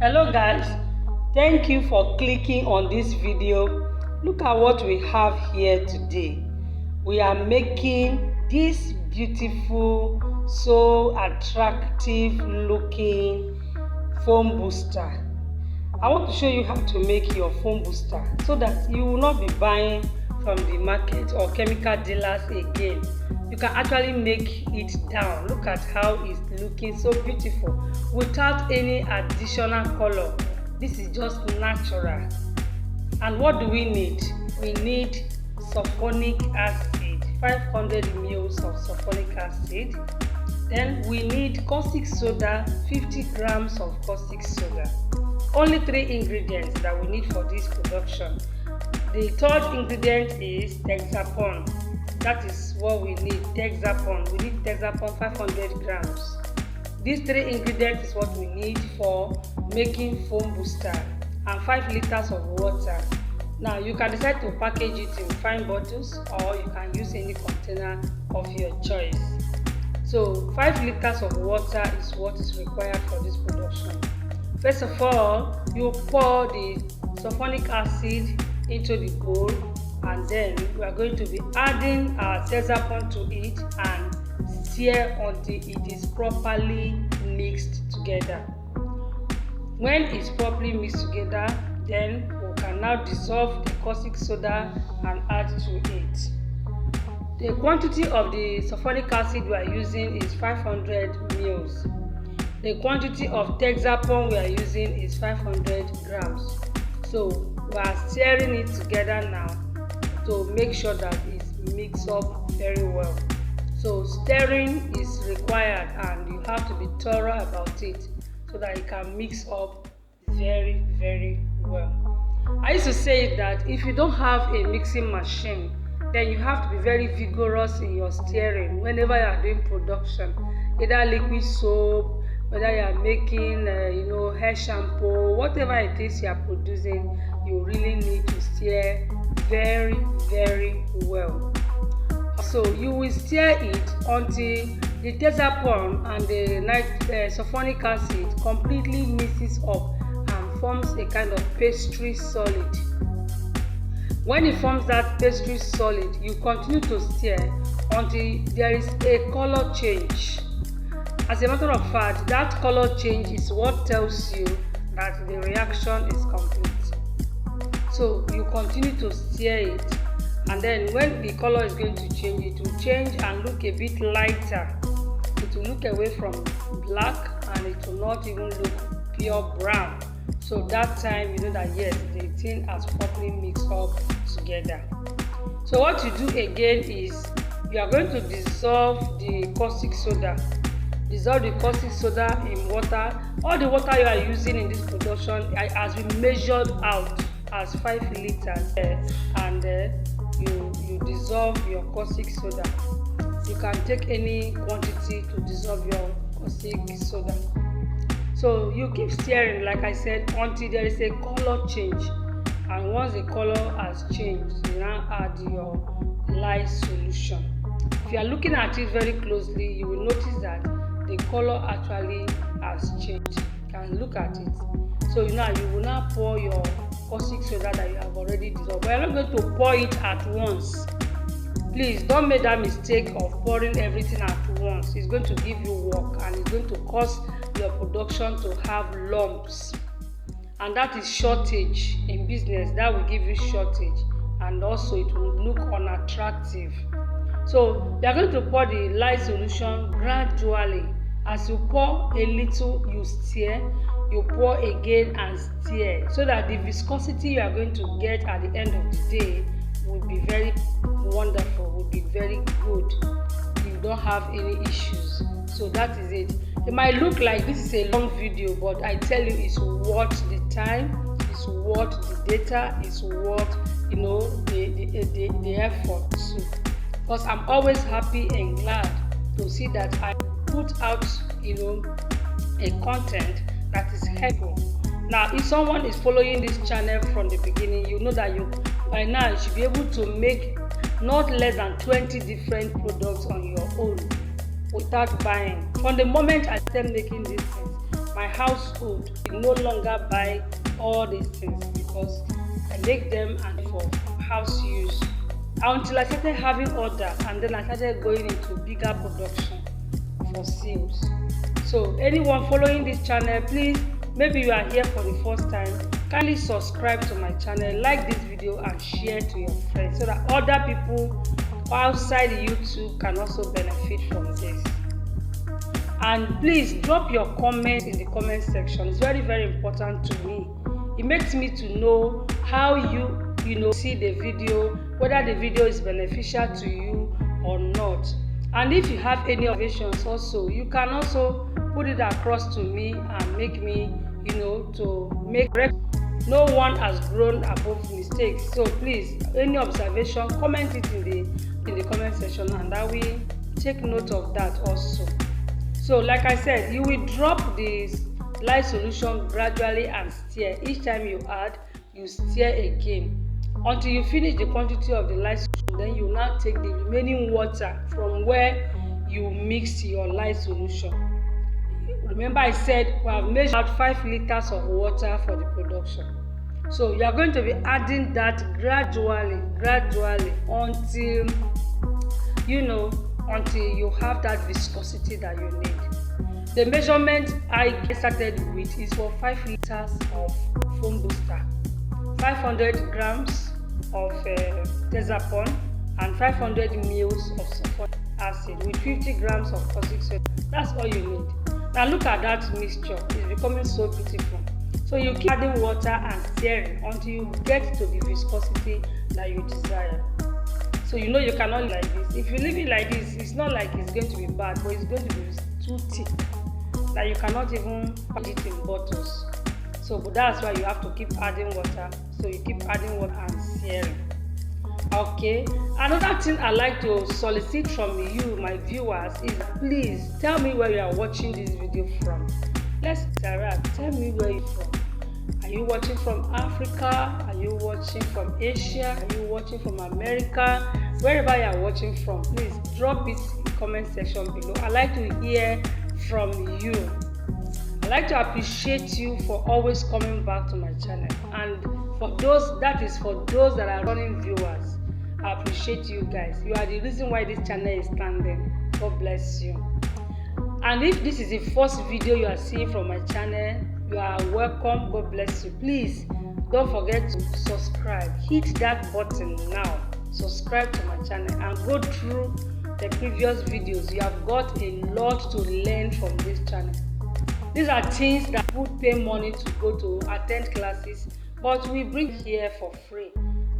Hello guys, thank you for clicking on this video. Look at what we have here today. We are making this beautiful, so attractive looking foam booster. I want to show you how to make your foam booster so that you will not be buying from the market or chemical dealers again. You can actually make it down. Look at how it's looking so beautiful without any additional color. This is just natural. And what do we need? We need sulphonic acid, 500 ml of sulphonic acid. Then we need caustic soda, 50 grams of caustic soda. Only 3 ingredients that we need for this production. The third ingredient is Texapon. That is what we need, Texapon. We need Texapon 500 grams. These 3 ingredients is what we need for making foam booster, and 5 liters of water. Now you can decide to package it in fine bottles or you can use any container of your choice. So 5 liters of water is what is required for this production. First of all, you pour the sulphonic acid into the bowl, and then we are going to be adding our Texapon to it and stir until it is properly mixed together. When it's properly mixed together, then we can now dissolve the caustic soda and add to it. The quantity of the sulphonic acid we are using is 500 ml. The quantity of Texapon we are using is 500 grams. So we are stirring it together now to make sure that it's mixed up very well. So stirring is required and you have to be thorough about it so that it can mix up very, very well. I used to say that if you don't have a mixing machine, then you have to be very vigorous in your stirring whenever you are doing production, either liquid soap, whether you are making hair shampoo, whatever it is you are producing, you really need to stir very, very well. So you will stir it until the Texapon and the sulphonic acid completely mixes up and forms a kind of pastry solid. When it forms that pastry solid, you continue to stir until there is a color change. As a matter of fact, that color change is what tells you that the reaction is complete. So you continue to stir it, and then when the color is going to change, it will change and look a bit lighter. It will look away from black and it will not even look pure brown. So that time you know that yes, the thing has properly mixed up together. So what you do again is you are going to dissolve the caustic soda. Dissolve the caustic soda in water. All the water you are using in this production has been measured out as 5 liters, and you dissolve your caustic soda. You can take any quantity to dissolve your caustic soda. So you keep stirring, like I said, until there is a color change, and once the color has changed, you now add your lye solution. If you are looking at it very closely, you will notice that the color actually has changed. You can look at it. So you will now pour your caustic soda that you have already dissolved. But you're not going to pour it at once. Please don't make that mistake of pouring everything at once. It's going to give you work and it's going to cause your production to have lumps. And that is shortage in business. That will give you shortage, and also it will look unattractive. So you are going to pour the lye solution gradually. As you pour a little, you stir, you pour again and stir, so that the viscosity you are going to get at the end of the day will be very wonderful, will be very good. You don't have any issues. So that is it. It might look like this is a long video, but I tell you, it's worth the time, it's worth the data, it's worth the effort too. Because I'm always happy and glad to see that I put out a content that is helpful. Now if someone is following this channel from the beginning, you know that by now you should be able to make not less than 20 different products on your own without buying. From the moment I started making these things, my household will no longer buy all these things because I make them and for house use until I started having orders, and then I started going into bigger production for sales. So anyone following this channel, please, maybe you are here for the first time, kindly subscribe to my channel, like this video and share to your friends so that other people outside YouTube can also benefit from this. And please drop your comments in the comment section. It's very, very important to me. It makes me to know how you see the video, whether the video is beneficial to you or not. And if you have any observations also, you can also put it across to me and make me to make correct. No one has grown above mistakes. So please, any observation, comment it in the comment section, and I will take note of that also. So like I said, you will drop this lye solution gradually and stir. Each time you add, you stir again until you finish the quantity of the lye solution. Then you now take the remaining water from where you mix your lye solution. Remember I said we have measured 5 liters of water for the production. So you are going to be adding that gradually until until you have that viscosity that you need. The measurement I started with is for 5 liters of foam booster, 500 grams of Texapon, and 500 ml of sulphonic acid with 50 grams of caustic soda. That's all you need. Now look at that mixture. It's becoming so beautiful. So you keep adding water and stirring until you get to the viscosity that you desire. So you cannot leave like this. If you leave it like this, it's not like it's going to be bad, but it's going to be too thick that you cannot even put it in bottles. So but that's why you have to keep adding water. So you keep adding water and stirring. Okay, another thing I like to solicit from you, my viewers, is please tell me where you are watching this video from. Let's interact. Tell me where you're from. Are you watching from Africa? Are you watching from Asia? Are you watching from America? Wherever you are watching from, please drop it in the comment section below. I like to hear from you. I like to appreciate you for always coming back to my channel, and for those that are running viewers, I appreciate you guys. You are the reason why this channel is standing. God bless you. And if this is the first video you are seeing from my channel, you are welcome. God bless you. Please don't forget to subscribe. Hit that button now. Subscribe to my channel and go through the previous videos. You have got a lot to learn from this channel. These are things that people pay money to go to attend classes, but we bring here for free.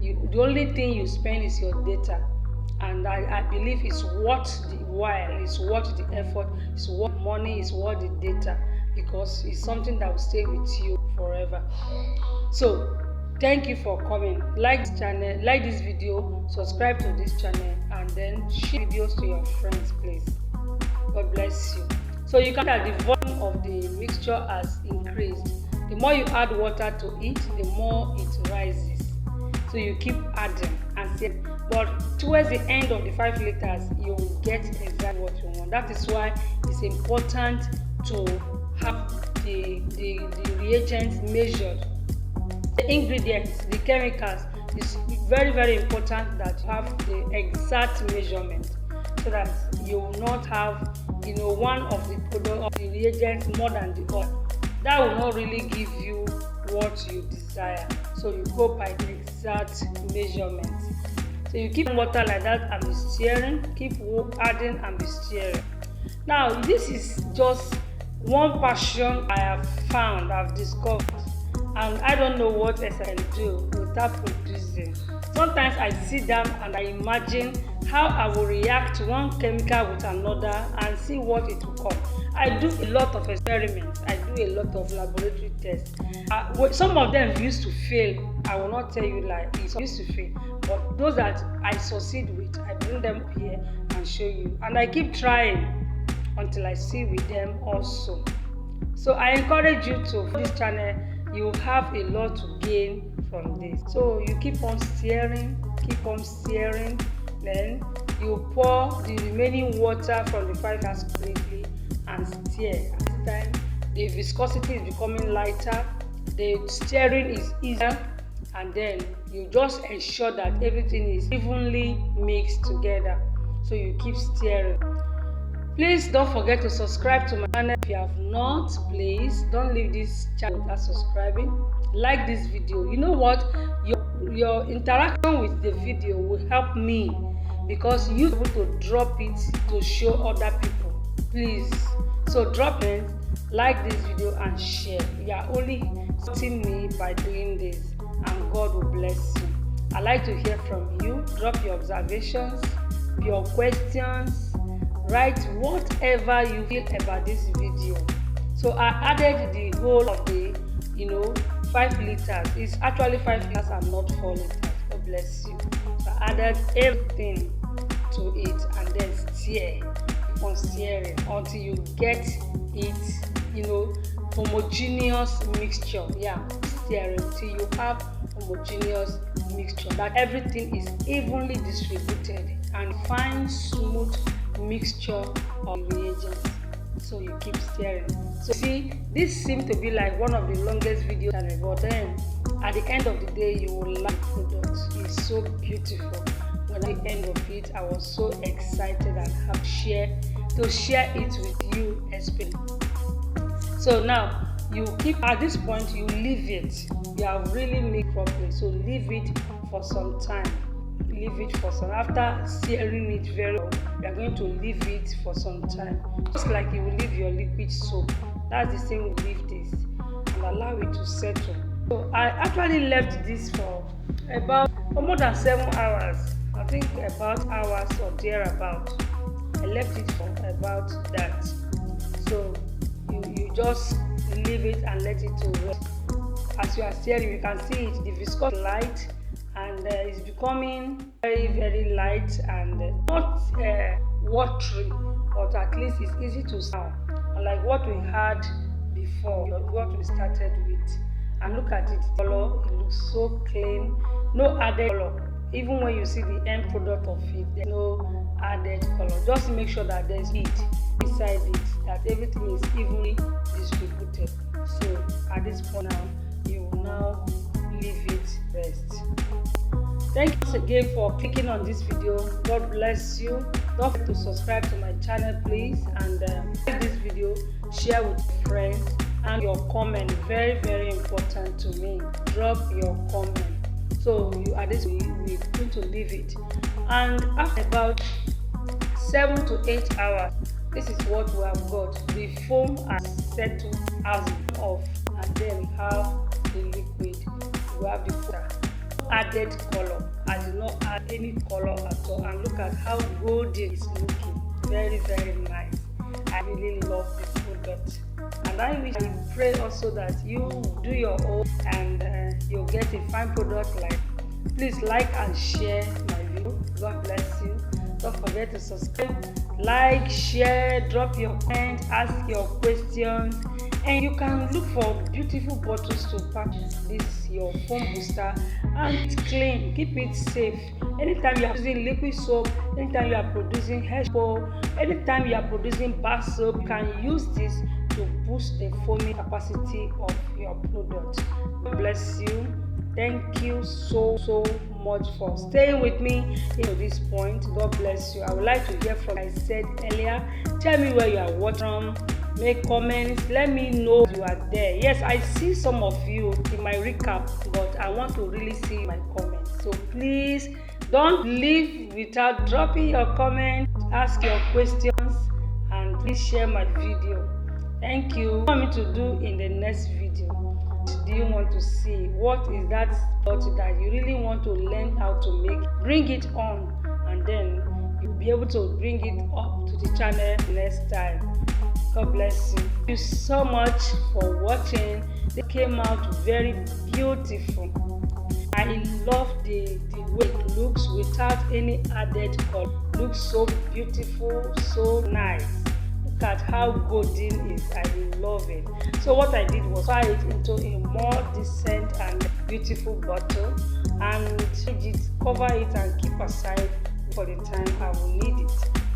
The only thing you spend is your data, and I believe it's worth the while, it's worth the effort, it's worth money, it's worth the data, because it's something that will stay with you forever. So thank you for coming. Like this channel, like this video, subscribe to this channel, and then share videos to your friends, please. God bless you. So you can see that the volume of the mixture has increased. The more you add water to it, the more it rises. So you keep adding and see. But towards the end of the 5 liters, you will get exactly what you want. That is why it's important to have the reagents measured. The ingredients, the chemicals, it's very, very important that you have the exact measurement, so that you will not have one of the reagents more than the other. That will not really give you what you desire. So you go by the exact measurement. So you keep water like that and be stirring, keep adding and be stirring. Now this is just one passion I have found, I've discovered, and I don't know what else I can do without producing. Sometimes I sit down and I imagine how I will react to one chemical with another and see what it will come. I do a lot of experiments, I do a lot of laboratory tests. Some of them used to fail. I will not tell you like it used to fail, but those that I succeed with, I bring them up here and show you. And I keep trying until I see with them also. So I encourage you to this channel. You have a lot to gain from this. So you keep on stirring, then you pour the remaining water from the 5 liters completely and stir. This time the viscosity is becoming lighter, the stirring is easier, and then you just ensure that everything is evenly mixed together. So you keep stirring. Please don't forget to subscribe to my channel if you have not. Please don't leave this channel without subscribing. Like this video. You know what? Your interaction with the video will help me, because you're able to drop it to show other people. Please, so drop it, like this video and share. You are only supporting me by doing this, and God will bless you. I like to hear from you. Drop your observations, your questions, write whatever you feel about this video. So I added the whole of the 5 liters. It's actually 5 liters and not 4 liters. God bless you. So I added everything to it and then stir on stirring until you get it homogeneous mixture. Stirring till you have homogeneous mixture, that everything is evenly distributed and fine smooth mixture of reagents. So you keep stirring. So see, this seems to be like one of the longest videos channel, but then at the end of the day you will like the product. It's so beautiful. When at the end of it, I was so excited and happy to share it with you especially. So now you keep, at this point you leave it. You have really made properly, so leave it for some time. Leave it for some. After stirring it very well, you are going to leave it for some time, just like you will leave your liquid soap. That's the same. We leave this and allow it to settle. So I actually left this for more than 7 hours. I think about hours or thereabout. I left it for about that. So you just leave it and let it to rest. As you are stirring, you can see it, the viscosity light, and it's becoming very, very light and not watery, but at least it's easy to serve, unlike what we had before, what we started with. And look at it, color, it looks so clean, no added color. Even when you see the end product of it, there's no added color. Just make sure that there's heat inside it, that everything is evenly distributed. So at this point now, you will now leave it rest. Thank you once again for clicking on this video. God bless you. Don't forget to subscribe to my channel, please, and like this video, share with friends, and your comment, very, very important to me. Drop your comment. So at this we're going to leave it, and after about 7 to 8 hours, this is what we have got. The foam has settled as off, and then we have the liquid. We have the water. Added color. I did not add any color at all, and look at how golden it's looking. Very, very nice. I really love this product, and I pray also that you do your own and you'll get a fine product. Please like and share my video. God bless you. Don't forget to subscribe, like, share, drop your comment, ask your questions, and you can look for beautiful bottles to pack this your foam booster, and it's clean. Keep it safe. Anytime you are using liquid soap, anytime you are producing hair soap, anytime you are producing bar soap, you can use this to boost the foaming capacity of your product. God bless you. Thank you so much for staying with me to this point. God bless you. I would like to hear from you. I said earlier, tell me where you are watching from. Make comments. Let me know you are there. Yes, I see some of you in my recap, but I want to really see my comments. So please don't leave without dropping your comment, ask your questions, and please share my video. Thank you. What do you want me to do in the next video? What do you want to see? What is that spot that you really want to learn how to make? Bring it on, and then you'll be able to bring it up to the channel next time. God bless you. Thank you so much for watching. They came out very beautiful. I love the way it looks without any added color. It looks so beautiful, so nice. Look at how golden it is. I love it. So what I did was buy it into a more decent and beautiful bottle and cover it and keep aside for the time I will need it.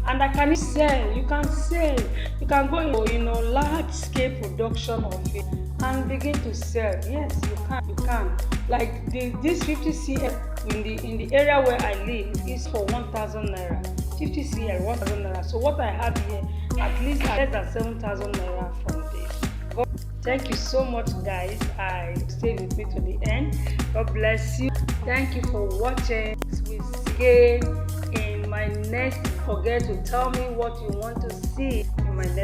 And I can sell. You can sell. You can go into large scale production of it and begin to sell. Yes, you can. Like this 50 cl in the area where I live is for 1,000 naira. 50 cl 1,000 naira. So what I have here at least less than 7,000 naira from this. Thank you so much, guys. I stayed with me to the end. God bless you. Thank you for watching. We'll see you in my next. Don't forget to tell me what you want to see in my next